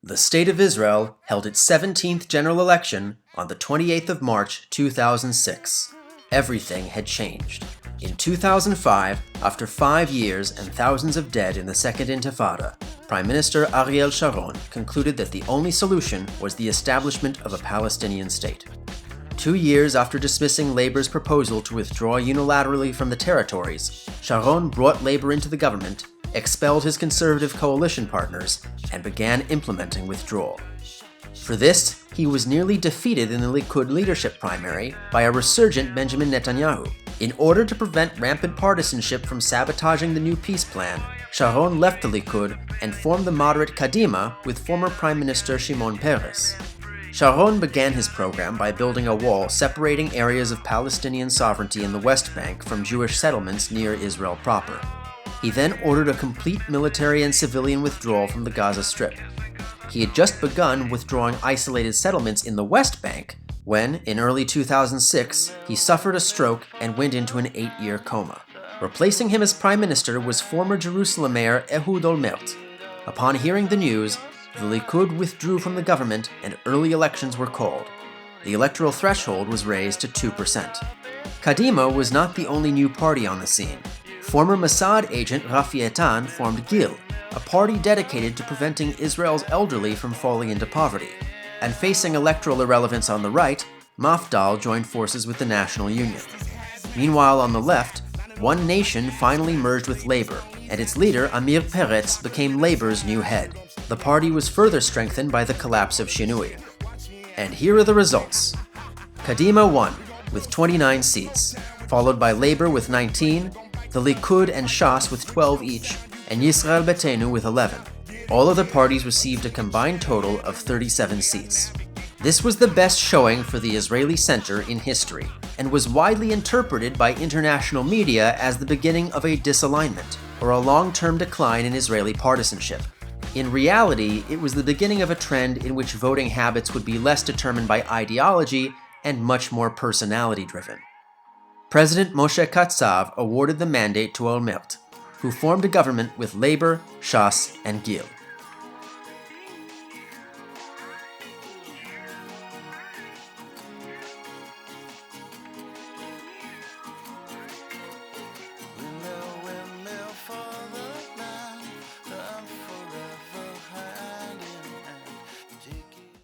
The State of Israel held its 17th general election on the 28th of March 2006. Everything had changed. In 2005, after 5 years and thousands of dead in the Second Intifada, Prime Minister Ariel Sharon concluded that the only solution was the establishment of a Palestinian state. 2 years after dismissing Labor's proposal to withdraw unilaterally from the territories, Sharon brought Labor into the government, expelled his conservative coalition partners, and began implementing withdrawal. For this, he was nearly defeated in the Likud leadership primary by a resurgent Benjamin Netanyahu. In order to prevent rampant partisanship from sabotaging the new peace plan, Sharon left the Likud and formed the moderate Kadima with former Prime Minister Shimon Peres. Sharon began his program by building a wall separating areas of Palestinian sovereignty in the West Bank from Jewish settlements near Israel proper. He then ordered a complete military and civilian withdrawal from the Gaza Strip. He had just begun withdrawing isolated settlements in the West Bank when, in early 2006, he suffered a stroke and went into an 8-year coma. Replacing him as prime minister was former Jerusalem mayor Ehud Olmert. Upon hearing the news, the Likud withdrew from the government and early elections were called. The electoral threshold was raised to 2%. Kadima was not the only new party on the scene. Former Mossad agent Rafi Eitan formed Gil, a party dedicated to preventing Israel's elderly from falling into poverty. And facing electoral irrelevance on the right, Mafdal joined forces with the National Union. Meanwhile, on the left, One Nation finally merged with Labor, and its leader, Amir Peretz, became Labor's new head. The party was further strengthened by the collapse of Shinui. And here are the results. Kadima won, with 29 seats, followed by Labor with 19, the Likud and Shas with 12 each, and Yisrael Beitenu with 11. All other parties received a combined total of 37 seats. This was the best showing for the Israeli center in history, and was widely interpreted by international media as the beginning of a disalignment, or a long-term decline in Israeli partisanship. In reality, it was the beginning of a trend in which voting habits would be less determined by ideology and much more personality-driven. President Moshe Katsav awarded the mandate to Olmert, who formed a government with Labor, Shas, and Gil.